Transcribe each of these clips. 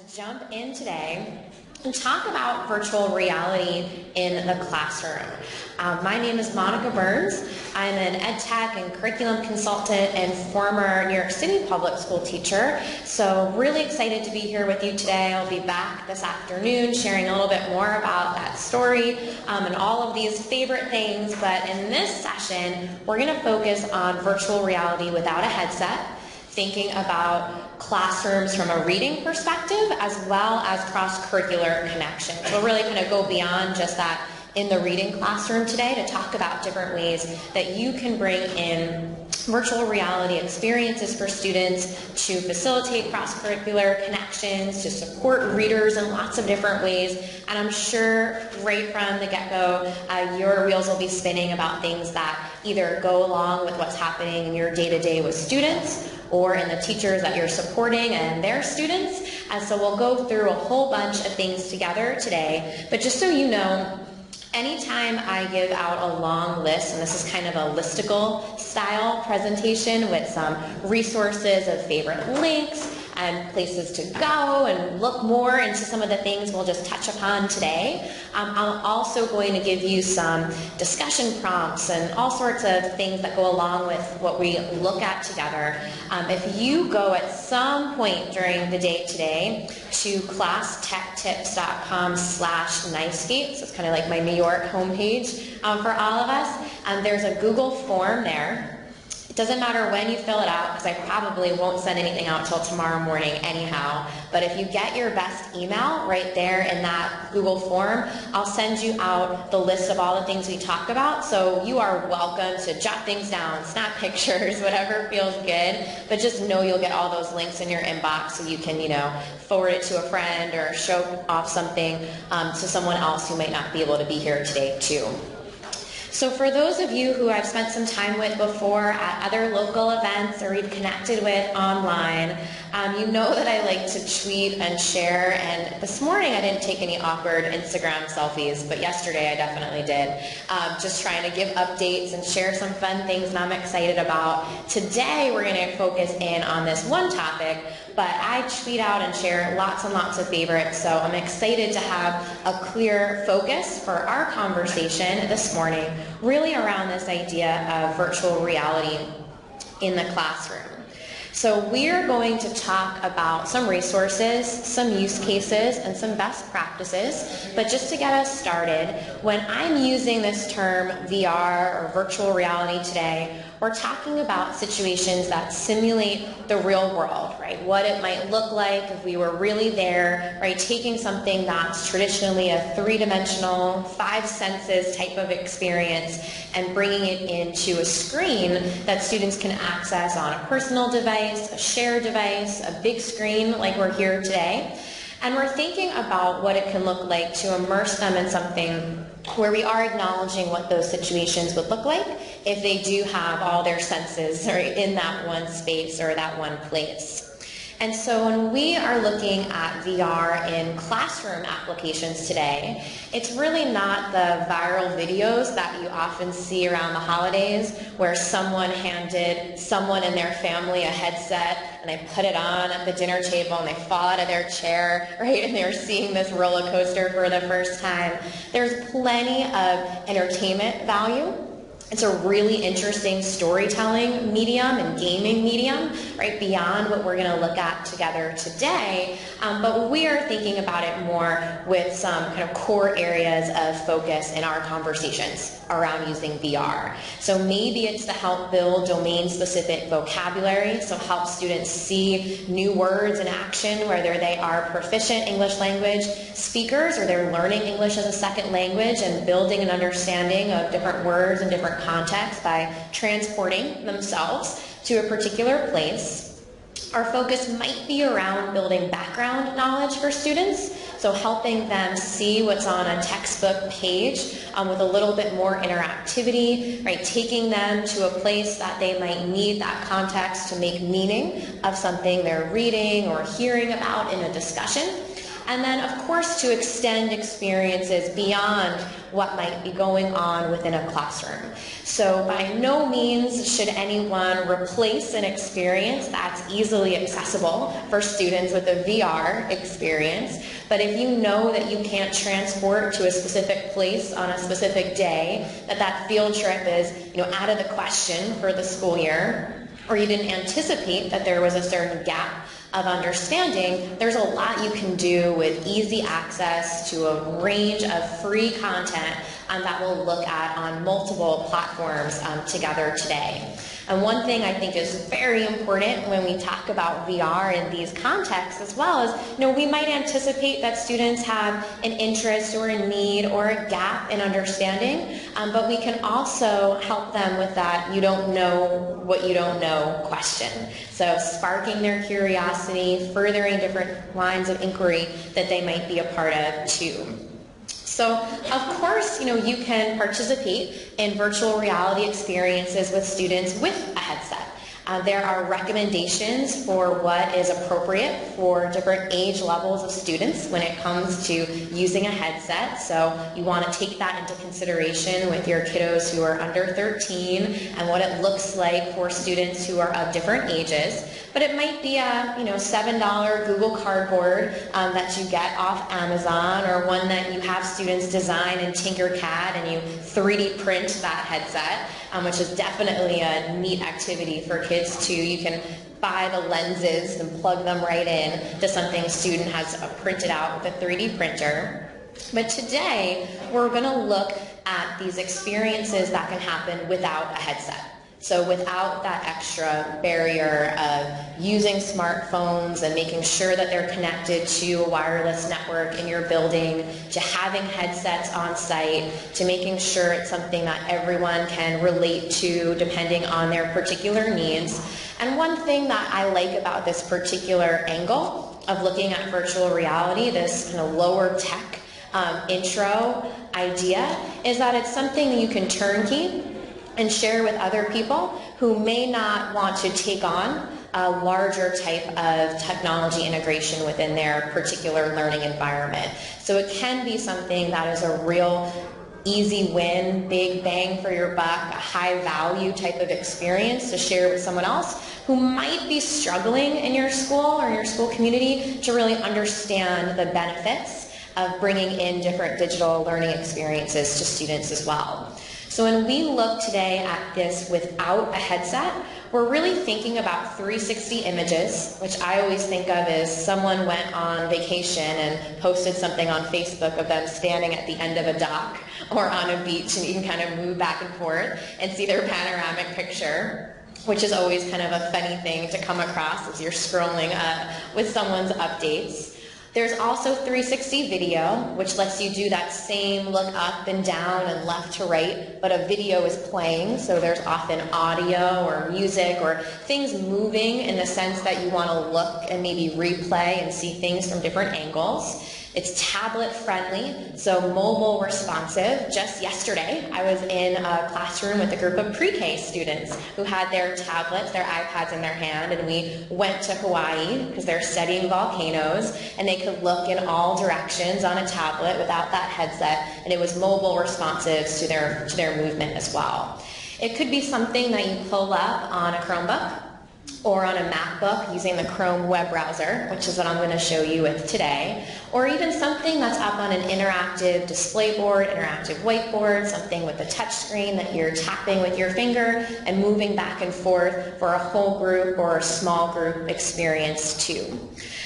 to jump in today and talk about virtual reality in the classroom. My name is Monica Burns. I'm an EdTech and curriculum consultant and former New York City public school teacher. So really excited to be here with you today. I'll be back this afternoon sharing a little bit more about that story and all of these favorite things. But in this session, we're going to focus on virtual reality without a headset, thinking about classrooms from a reading perspective as well as cross-curricular connections. We'll really kind of go beyond just that in the reading classroom today to talk about different ways that you can bring in virtual reality experiences for students to facilitate cross-curricular connections, to support readers in lots of different ways. And I'm sure right from the get-go, your wheels will be spinning about things that either go along with what's happening in your day-to-day with students or in the teachers that you're supporting and their students. And so we'll go through a whole bunch of things together today. But just so you know, anytime I give out a long list, and this is kind of a listicle style presentation with some resources of favorite links and places to go and look more into some of the things we'll just touch upon today. I'm also going to give you some discussion prompts and all sorts of things that go along with what we look at together. If you go at some point during the day today to classtechtips.com/NYSCATE, so it's kind of like my New York homepage for all of us, there's a Google form there. It doesn't matter when you fill it out, because I probably won't send anything out till tomorrow morning anyhow, but if you get your best email right there in that Google form, I'll send you out the list of all the things we talk about, so you are welcome to jot things down, snap pictures, whatever feels good, but just know you'll get all those links in your inbox so you can, forward it to a friend or show off something to someone else who might not be able to be here today too. So for those of you who I've spent some time with before at other local events or we've connected with online, you know that I like to tweet and share, and this morning I didn't take any awkward Instagram selfies, but yesterday I definitely did. Just trying to give updates and share some fun things that I'm excited about. Today we're going to focus in on this one topic, but I tweet out and share lots and lots of favorites, so I'm excited to have a clear focus for our conversation this morning, really around this idea of virtual reality in the classroom. So we're going to talk about some resources, some use cases, and some best practices. But just to get us started, when I'm using this term VR or virtual reality today, we're talking about situations that simulate the real world, right? What it might look like if we were really there, right? Taking something that's traditionally a three-dimensional, five senses type of experience and bringing it into a screen that students can access on a personal device, a shared device, a big screen like we're here today. And we're thinking about what it can look like to immerse them in something where we are acknowledging what those situations would look like if they do have all their senses right, in that one space or that one place. And so when we are looking at VR in classroom applications today, it's really not the viral videos that you often see around the holidays where someone handed someone in their family a headset and they put it on at the dinner table and they fall out of their chair, right, and they're seeing this roller coaster for the first time. There's plenty of entertainment value. It's a really interesting storytelling medium and gaming medium, right, beyond what we're going to look at together today. But we are thinking about it more with some kind of core areas of focus in our conversations around using VR. So maybe it's to help build domain-specific vocabulary, so help students see new words in action, whether they are proficient English language speakers or they're learning English as a second language and building an understanding of different words and different context by transporting themselves to a particular place. Our focus might be around building background knowledge for students, so helping them see what's on a textbook page with a little bit more interactivity, right? Taking them to a place that they might need that context to make meaning of something they're reading or hearing about in a discussion. and then of course to extend experiences beyond what might be going on within a classroom. So by no means should anyone replace an experience that's easily accessible for students with a VR experience, but if you know that you can't transport to a specific place on a specific day, that field trip is out of the question for the school year, or you didn't anticipate that there was a certain gap of understanding, there's a lot you can do with easy access to a range of free content that we'll look at on multiple platforms together today. And one thing I think is very important when we talk about VR in these contexts as well is, we might anticipate that students have an interest or a need or a gap in understanding, but we can also help them with that you don't know what you don't know question. So sparking their curiosity, furthering different lines of inquiry that they might be a part of too. So, of course, you can participate in virtual reality experiences with students with a headset. There are recommendations for what is appropriate for different age levels of students when it comes to using a headset. So you want to take that into consideration with your kiddos who are under 13 and what it looks like for students who are of different ages. But it might be a $7 Google Cardboard that you get off Amazon, or one that you have students design in Tinkercad and you 3D print that headset, which is definitely a neat activity for kids too. You can buy the lenses and plug them right in to something a student has printed out with a 3D printer. But today we're going to look at these experiences that can happen without a headset. So without that extra barrier of using smartphones and making sure that they're connected to a wireless network in your building, to having headsets on site, to making sure it's something that everyone can relate to depending on their particular needs. And one thing that I like about this particular angle of looking at virtual reality, this kind of lower tech intro idea, is that it's something that you can turnkey and share with other people who may not want to take on a larger type of technology integration within their particular learning environment. So it can be something that is a real easy win, big bang for your buck, a high value type of experience to share with someone else who might be struggling in your school or your school community to really understand the benefits of bringing in different digital learning experiences to students as well. So when we look today at this without a headset, we're really thinking about 360 images, which I always think of as someone went on vacation and posted something on Facebook of them standing at the end of a dock or on a beach, and you can kind of move back and forth and see their panoramic picture, which is always kind of a funny thing to come across as you're scrolling with someone's updates. There's also 360 video, which lets you do that same look up and down and left to right, but a video is playing, so there's often audio or music or things moving in the sense that you want to look and maybe replay and see things from different angles. It's tablet friendly, so mobile responsive. Just yesterday, I was in a classroom with a group of pre-K students who had their tablets, their iPads in their hand, and we went to Hawaii because they're studying volcanoes, and they could look in all directions on a tablet without that headset, and it was mobile responsive to their movement as well. It could be something that you pull up on a Chromebook or on a MacBook using the Chrome web browser, which is what I'm going to show you with today, or even something that's up on an interactive display board, interactive whiteboard, something with a touch screen that you're tapping with your finger and moving back and forth for a whole group or a small group experience too.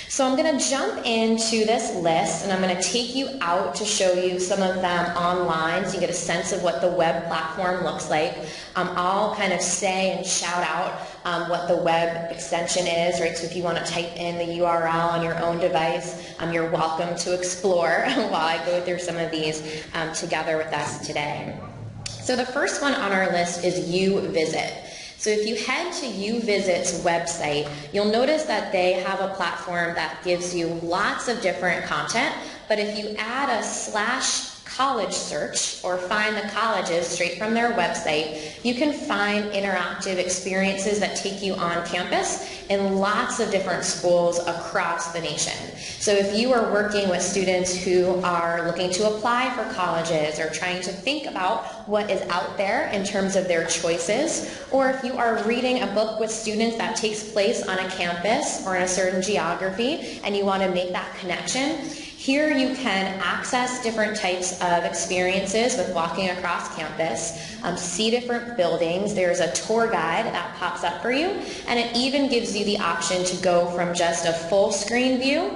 So I'm going to jump into this list, and I'm going to take you out to show you some of them online so you get a sense of what the web platform looks like. I'll kind of say and shout out what the web extension is, right? So if you want to type in the URL on your own device, you're welcome to explore while I go through some of these together with us today. So the first one on our list is UVisit. So if you head to UVisit's website, you'll notice that they have a platform that gives you lots of different content, but if you add a college search or find the colleges straight from their website, you can find interactive experiences that take you on campus in lots of different schools across the nation. So if you are working with students who are looking to apply for colleges or trying to think about what is out there in terms of their choices, or if you are reading a book with students that takes place on a campus or in a certain geography and you want to make that connection, here you can access different types of experiences with walking across campus, see different buildings. There's a tour guide that pops up for you, and it even gives you the option to go from just a full screen view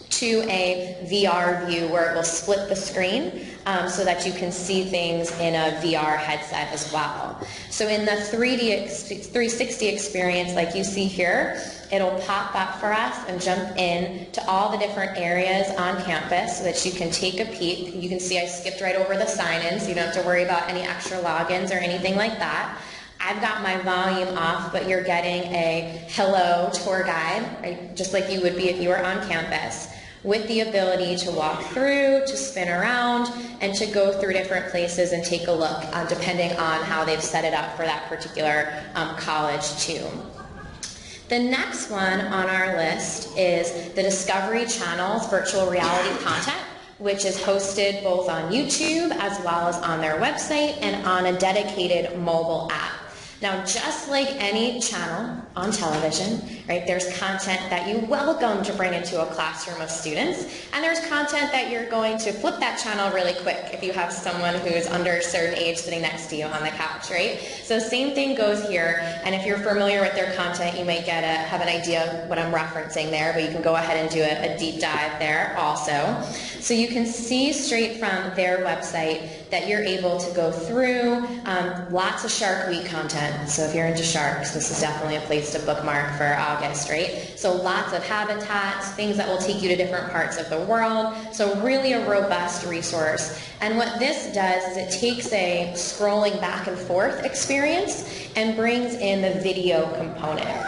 to a VR view where it will split the screen so that you can see things in a VR headset as well. So in the 360 experience like you see here, it'll pop up for us and jump in to all the different areas on campus so that you can take a peek. You can see I skipped right over the sign-in, so you don't have to worry about any extra logins or anything like that. I've got my volume off, but you're getting a hello tour guide, right? Just like you would be if you were on campus, with the ability to walk through, to spin around, and to go through different places and take a look, depending on how they've set it up for that particular college too. The next one on our list is the Discovery Channel's virtual reality content, which is hosted both on YouTube as well as on their website and on a dedicated mobile app. Now, just like any channel on television, right, there's content that you welcome to bring into a classroom of students, and there's content that you're going to flip that channel really quick if you have someone who's under a certain age sitting next to you on the couch, right? So same thing goes here, and if you're familiar with their content, you might have an idea of what I'm referencing there, but you can go ahead and do a deep dive there also. So you can see straight from their website that you're able to go through lots of Shark Week content. So if you're into sharks, this is definitely a place to bookmark for August, right? So lots of habitats, things that will take you to different parts of the world. So really a robust resource. And what this does is it takes a scrolling back and forth experience and brings in the video component.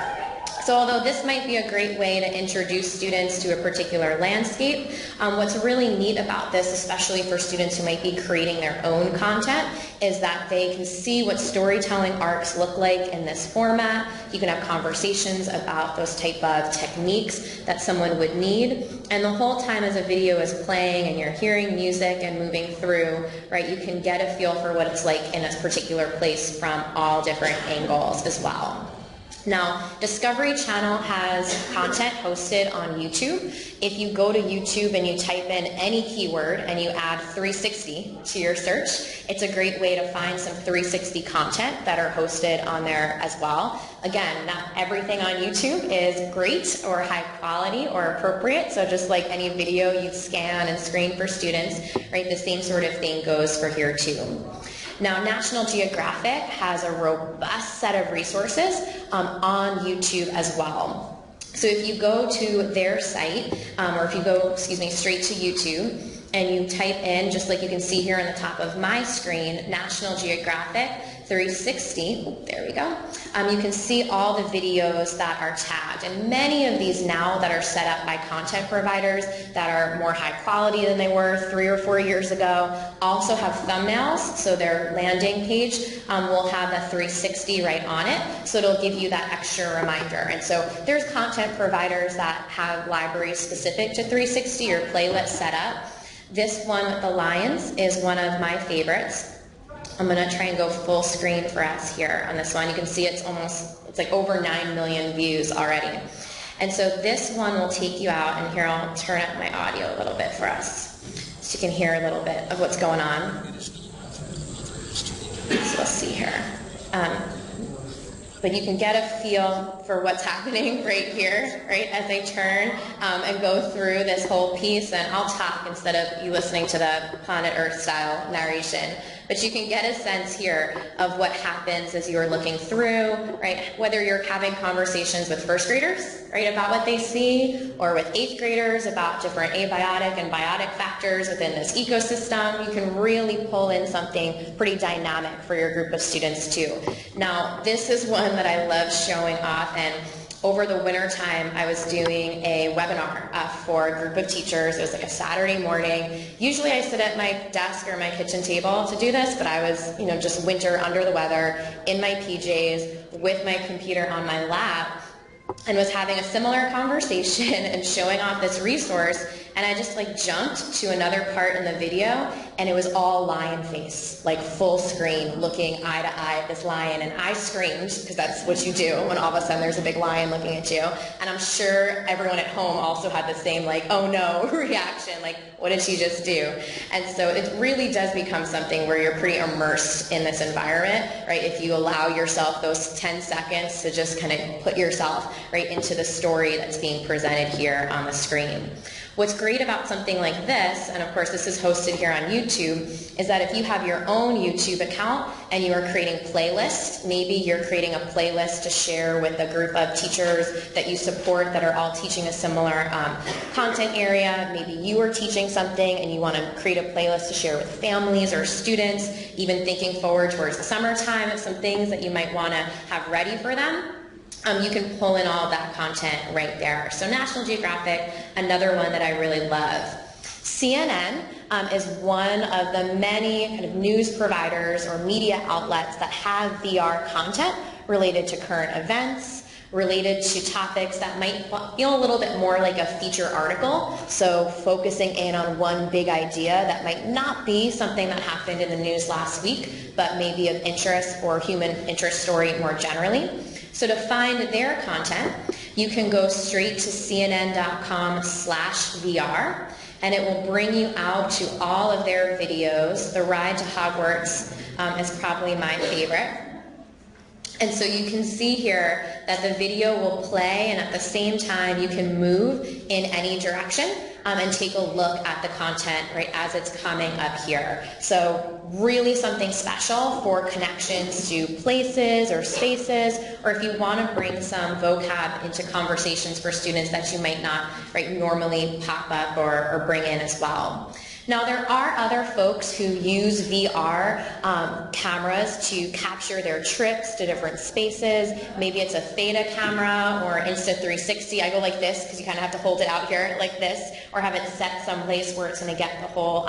So although this might be a great way to introduce students to a particular landscape, what's really neat about this, especially for students who might be creating their own content, is that they can see what storytelling arcs look like in this format. You can have conversations about those type of techniques that someone would need. And the whole time as a video is playing and you're hearing music and moving through, right, you can get a feel for what it's like in a particular place from all different angles as well. Now, Discovery Channel has content hosted on YouTube. If you go to YouTube and you type in any keyword and you add 360 to your search, it's a great way to find some 360 content that are hosted on there as well. Again, not everything on YouTube is great or high quality or appropriate, so just like any video you'd scan and screen for students, right, the same sort of thing goes for here too. Now, National Geographic has a robust set of resources on YouTube as well. So if you go to their site, or if you go, straight to YouTube, and you type in, just like you can see here on the top of my screen, National Geographic 360, there we go, you can see all the videos that are tagged, and many of these now that are set up by content providers that are more high quality than they were 3 or 4 years ago also have thumbnails, so their landing page will have the 360 right on it, so it'll give you that extra reminder. And so there's content providers that have libraries specific to 360 or playlists set up. This one with the lions is one of my favorites. I'm going to try and go full screen for us here on this one. You can see it's like over 9 million views already. And so this one will take you out, and here I'll turn up my audio a little bit for us so you can hear a little bit of what's going on. So let's see here. But you can get a feel for what's happening right here, right, as I turn and go through this whole piece, and I'll talk instead of you listening to the Planet Earth style narration. But you can get a sense here of what happens as you're looking through, right, whether you're having conversations with first graders, right, about what they see, or with 8th graders about different abiotic and biotic factors within this ecosystem. You can really pull in something pretty dynamic for your group of students too. Now, this is one that I love showing off, and over the winter time, I was doing a webinar for a group of teachers. It was like a Saturday morning. Usually I sit at my desk or my kitchen table to do this, but I was, just winter under the weather in my PJs with my computer on my lap, and was having a similar conversation and showing off this resource, and I just jumped to another part in the video, and it was all lion face, full screen, looking eye to eye at this lion, and I screamed, because that's what you do when all of a sudden there's a big lion looking at you, and I'm sure everyone at home also had the same oh no reaction, what did she just do? And so it really does become something where you're pretty immersed in this environment, right? If you allow yourself those 10 seconds to just kind of put yourself right into the story that's being presented here on the screen. What's great about something like this, and of course this is hosted here on YouTube, is that if you have your own YouTube account and you are creating playlists, maybe you're creating a playlist to share with a group of teachers that you support that are all teaching a similar content area, maybe you are teaching something and you want to create a playlist to share with families or students, even thinking forward towards the summertime of some things that you might want to have ready for them. You can pull in all of that content right there. So National Geographic, another one that I really love. CNN is one of the many kind of news providers or media outlets that have VR content related to current events, related to topics that might feel a little bit more like a feature article, so focusing in on one big idea that might not be something that happened in the news last week, but maybe of interest or human interest story more generally. So to find their content, you can go straight to cnn.com/VR, and it will bring you out to all of their videos. The Ride to Hogwarts is probably my favorite. And so you can see here that the video will play, and at the same time you can move in any direction and take a look at the content right as it's coming up here. So really something special for connections to places or spaces, or if you want to bring some vocab into conversations for students that you might not normally pop up or bring in as well. Now there are other folks who use VR cameras to capture their trips to different spaces. Maybe it's a Theta camera or Insta360. I go like this because you kind of have to hold it out here like this, or have it set someplace where it's going to get the whole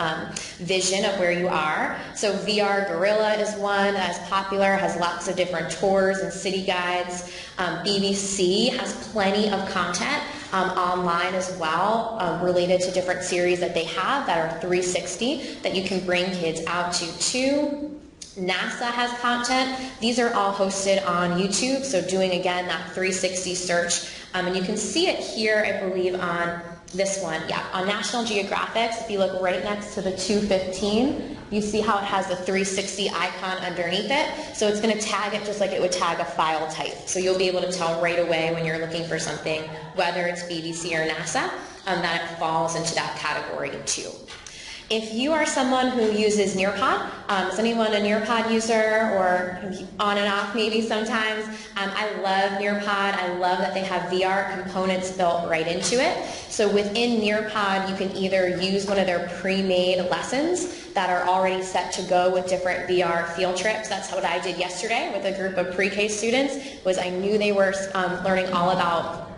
vision of where you are. So VR Gorilla is one that's popular, has lots of different tours and city guides. BBC has plenty of content online as well related to different series that they have that are 360 that you can bring kids out to too. NASA has content. These are all hosted on YouTube, so doing again that 360 search, and you can see it here, I believe, on this one, on National Geographic's. If you look right next to the 215, you see how it has the 360 icon underneath it. So it's going to tag it just like it would tag a file type. So you'll be able to tell right away when you're looking for something, whether it's BBC or NASA, that it falls into that category too. If you are someone who uses Nearpod, is anyone a Nearpod user, or on and off maybe sometimes? I love Nearpod. I love that they have VR components built right into it. So within Nearpod, you can either use one of their pre-made lessons that are already set to go with different VR field trips. That's what I did yesterday with a group of pre-K students. Was I knew they were learning all about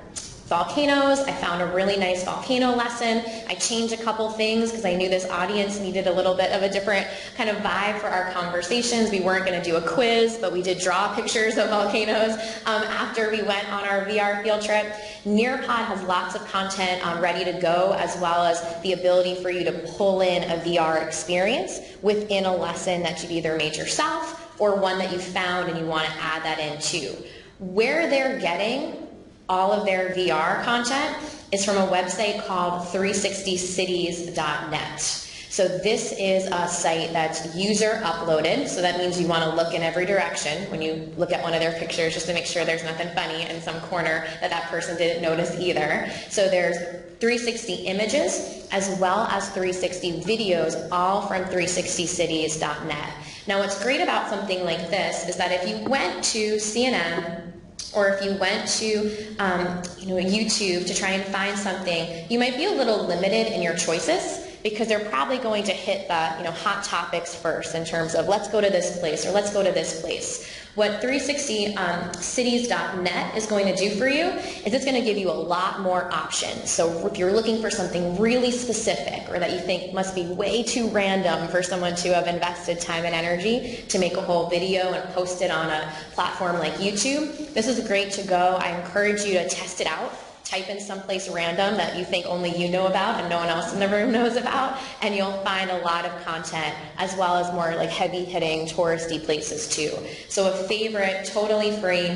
volcanoes. I found a really nice volcano lesson. I changed a couple things because I knew this audience needed a little bit of a different kind of vibe for our conversations. We weren't going to do a quiz, but we did draw pictures of volcanoes after we went on our VR field trip. Nearpod has lots of content ready to go, as well as the ability for you to pull in a VR experience within a lesson that you've either made yourself or one that you found and you want to add that in too. Where they're getting all of their VR content is from a website called 360cities.net. So this is a site that's user uploaded, so that means you want to look in every direction when you look at one of their pictures just to make sure there's nothing funny in some corner that that person didn't notice either. So there's 360 images as well as 360 videos, all from 360cities.net. Now what's great about something like this is that if you went to CNN or if you went to YouTube to try and find something, you might be a little limited in your choices because they're probably going to hit the hot topics first in terms of let's go to this place or let's go to this place. What 360cities.net is going to do for you is it's going to give you a lot more options. So if you're looking for something really specific or that you think must be way too random for someone to have invested time and energy to make a whole video and post it on a platform like YouTube, this is great to go. I encourage you to test it out. Type in someplace random that you think only you know about and no one else in the room knows about, and you'll find a lot of content as well as more like heavy-hitting touristy places too. So a favorite, totally free,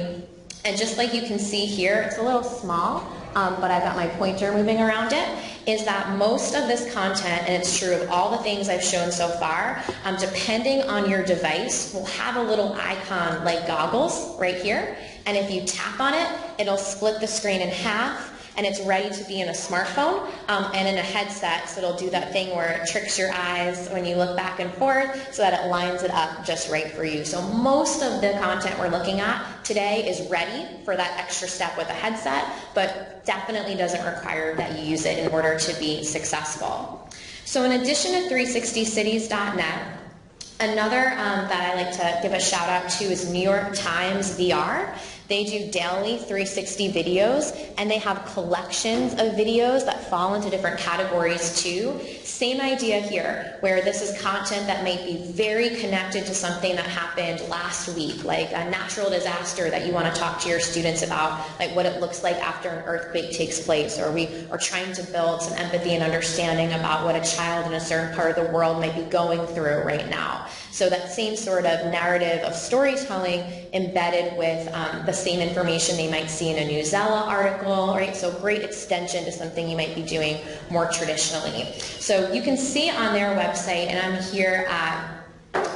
and just like you can see here, it's a little small, but I've got my pointer moving around it, is that most of this content, and it's true of all the things I've shown so far, depending on your device, will have a little icon like goggles right here. And if you tap on it, it'll split the screen in half, and it's ready to be in a smartphone and in a headset, so it'll do that thing where it tricks your eyes when you look back and forth so that it lines it up just right for you. So most of the content we're looking at today is ready for that extra step with a headset, but definitely doesn't require that you use it in order to be successful. So in addition to 360cities.net, another that I like to give a shout out to is New York Times VR. They do daily 360 videos, and they have collections of videos that fall into different categories too. Same idea here, where this is content that might be very connected to something that happened last week, like a natural disaster that you want to talk to your students about, like what it looks like after an earthquake takes place, or we are trying to build some empathy and understanding about what a child in a certain part of the world might be going through right now. So that same sort of narrative of storytelling embedded with the same information they might see in a Newsella article, right? So great extension to something you might be doing more traditionally. So you can see on their website, and I'm here at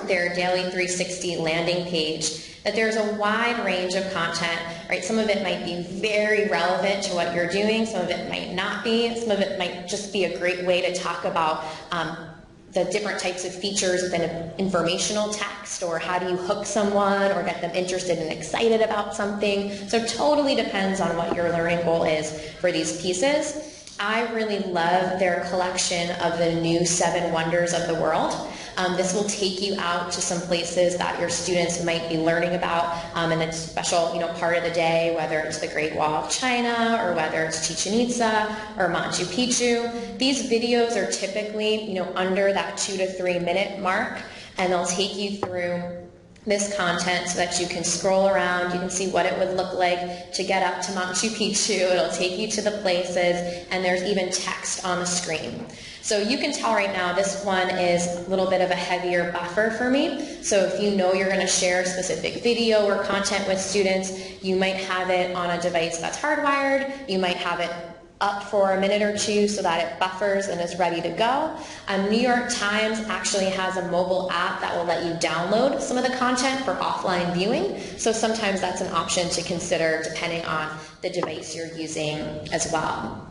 their Daily 360 landing page, that there's a wide range of content, right? Some of it might be very relevant to what you're doing, some of it might not be, some of it might just be a great way to talk about the different types of features within informational text, or how do you hook someone or get them interested and excited about something. So it totally depends on what your learning goal is for these pieces. I really love their collection of the new 7 wonders of the world. This will take you out to some places that your students might be learning about in a special part of the day, whether it's the Great Wall of China or whether it's Chichen Itza or Machu Picchu. These videos are typically under that 2 to 3 minute mark, and they'll take you through this content so that you can scroll around, you can see what it would look like to get up to Machu Picchu, it'll take you to the places, and there's even text on the screen. So you can tell right now this one is a little bit of a heavier buffer for me. So if you know you're going to share specific video or content with students, you might have it on a device that's hardwired, you might have it up for a minute or two so that it buffers and is ready to go. New York Times actually has a mobile app that will let you download some of the content for offline viewing. So sometimes that's an option to consider depending on the device you're using as well.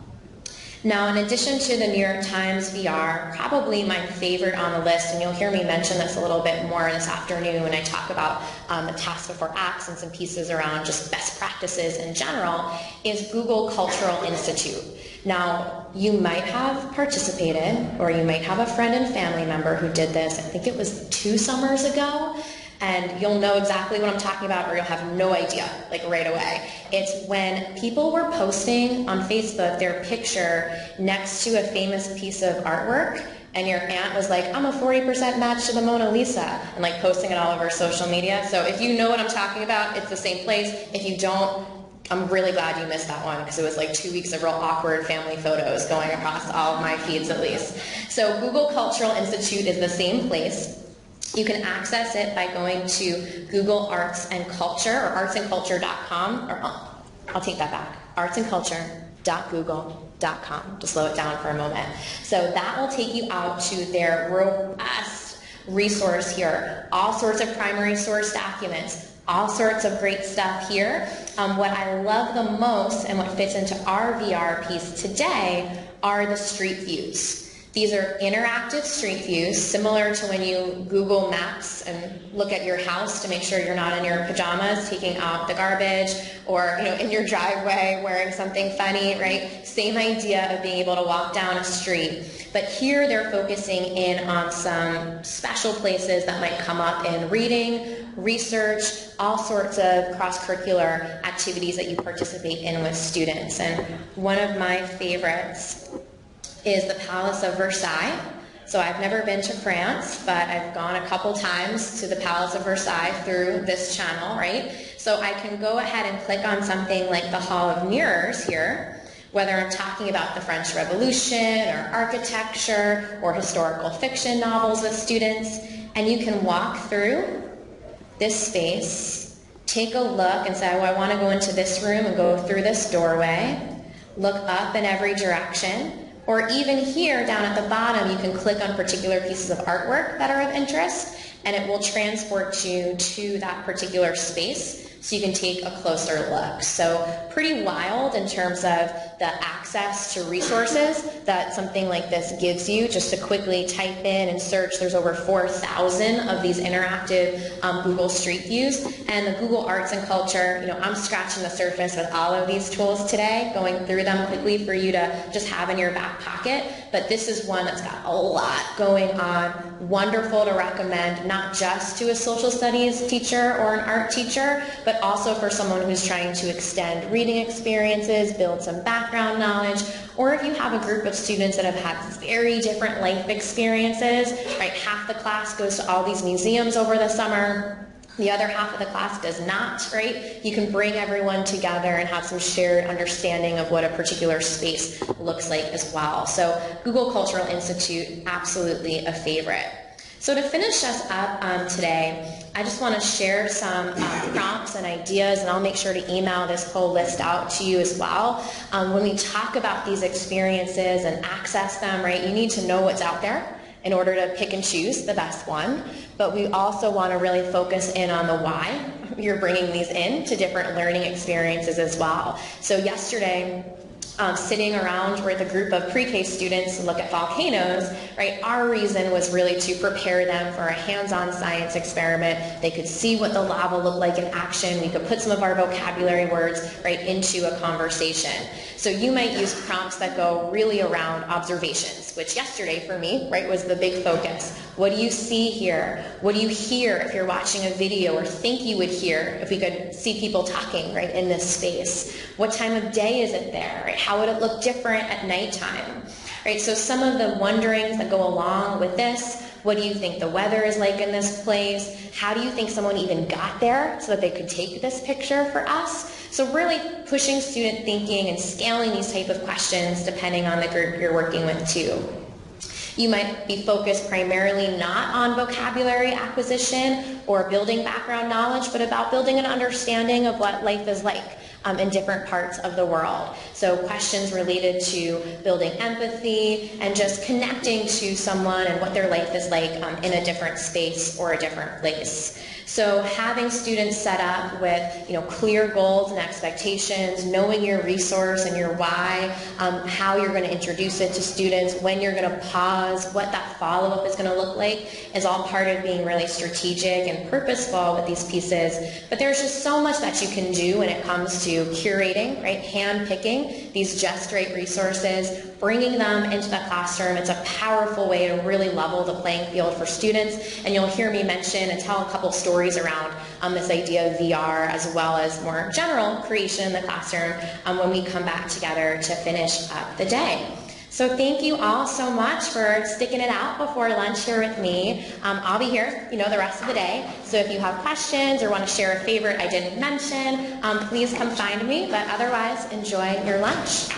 Now, in addition to the New York Times VR, probably my favorite on the list, and you'll hear me mention this a little bit more this afternoon when I talk about the Task Before Acts and some pieces around just best practices in general, is Google Cultural Institute. Now, you might have participated, or you might have a friend and family member who did this. I think it was 2 summers ago. And you'll know exactly what I'm talking about, or you'll have no idea, like right away. It's when people were posting on Facebook their picture next to a famous piece of artwork, and your aunt was like, I'm a 40% match to the Mona Lisa, and like posting it all over social media. So if you know what I'm talking about, it's the same place. If you don't, I'm really glad you missed that one, because it was like 2 weeks of real awkward family photos going across all of my feeds at least. So Google Cultural Institute is the same place. You can access it by going to Google Arts and Culture, or artsandculture.com, or I'll take that back, artsandculture.google.com, to slow it down for a moment. So that will take you out to their robust resource here, all sorts of primary source documents, all sorts of great stuff here. What I love the most and what fits into our VR piece today are the street views. These are interactive street views, similar to when you Google Maps and look at your house to make sure you're not in your pajamas taking out the garbage, or in your driveway wearing something funny, right? Same idea of being able to walk down a street. But here they're focusing in on some special places that might come up in reading, research, all sorts of cross-curricular activities that you participate in with students. And one of my favorites is the Palace of Versailles. So I've never been to France, but I've gone a couple times to the Palace of Versailles through this channel, right? So I can go ahead and click on something like the Hall of Mirrors here, whether I'm talking about the French Revolution or architecture or historical fiction novels with students, and you can walk through this space, take a look and say, oh, I want to go into this room and go through this doorway, look up in every direction. Or even here down at the bottom, you can click on particular pieces of artwork that are of interest, and it will transport you to that particular space so you can take a closer look. So pretty wild in terms of the access to resources that something like this gives you. Just to quickly type in and search, there's over 4,000 of these interactive Google Street Views. And the Google Arts and Culture, I'm scratching the surface with all of these tools today, going through them quickly for you to just have in your back pocket. But this is one that's got a lot going on. Wonderful to recommend, not just to a social studies teacher or an art teacher, but also for someone who's trying to extend reading experiences, build some background knowledge, or if you have a group of students that have had very different life experiences, right? Half the class goes to all these museums over the summer, the other half of the class does not, right? You can bring everyone together and have some shared understanding of what a particular space looks like as well. So Google Cultural Institute, absolutely a favorite. So to finish us up today, I just want to share some prompts and ideas, and I'll make sure to email this whole list out to you as well. When we talk about these experiences and access them, right, you need to know what's out there in order to pick and choose the best one. But we also want to really focus in on the why you're bringing these in to different learning experiences as well. So yesterday, sitting around with a group of pre-K students to look at volcanoes, right, our reason was really to prepare them for a hands-on science experiment. They could see what the lava looked like in action. We could put some of our vocabulary words right into a conversation. So you might use prompts that go really around observations, which yesterday for me, right, was the big focus. What do you see here? What do you hear if you're watching a video, or think you would hear if we could see people talking right in this space? What time of day is it there? Right? How would it look different at nighttime? Right, so some of the wonderings that go along with this: what do you think the weather is like in this place? How do you think someone even got there so that they could take this picture for us? So really pushing student thinking and scaling these type of questions depending on the group you're working with too. You might be focused primarily not on vocabulary acquisition or building background knowledge, but about building an understanding of what life is like in different parts of the world. So questions related to building empathy and just connecting to someone and what their life is like in a different space or a different place. So having students set up with clear goals and expectations, knowing your resource and your why, how you're going to introduce it to students, when you're going to pause, what that follow-up is going to look like, is all part of being really strategic and purposeful with these pieces. But there's just so much that you can do when it comes to curating, right, hand-picking these just right resources, bringing them into the classroom. It's a powerful way to really level the playing field for students, and you'll hear me mention and tell a couple stories around this idea of VR, as well as more general creation in the classroom when we come back together to finish up the day. So thank you all so much for sticking it out before lunch here with me. I'll be here, the rest of the day. So if you have questions or want to share a favorite I didn't mention, please come find me. But otherwise, enjoy your lunch.